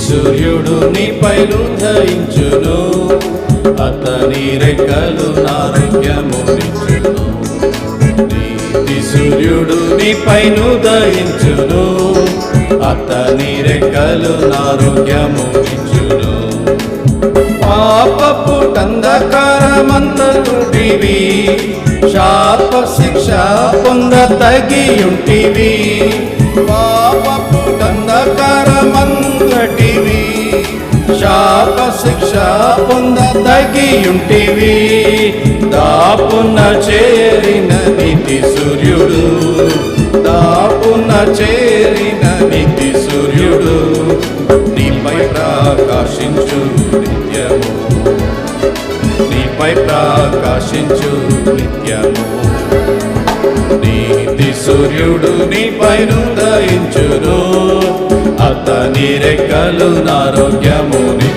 సూర్యుడు నీపై ఉదయించును, అతని రెక్కలు ఆరోగ్యమునిచ్చును. నీతి సూర్యుడు నీపై ఉదయించును, అతని రెక్కలు ఆరోగ్యమునిచ్చును. పాపపు అంధకారమంతటివి, శాప శిక్ష పొంద తగియుంటివి. పాపపు అంధకారమంతటివి, శాప శిక్ష పొంద తగియుంటివి. దాపున చేరిన నీతి సూర్యుడు, దాపున చేరిన నీతి సూర్యుడు నీపై ప్రకాశించు నిత్యము, నీపై ప్రకాశించు నిత్యము. నీతి సూర్యుడు నీపై ఉదయించును, అతని రెక్కలు ఆరోగ్యముని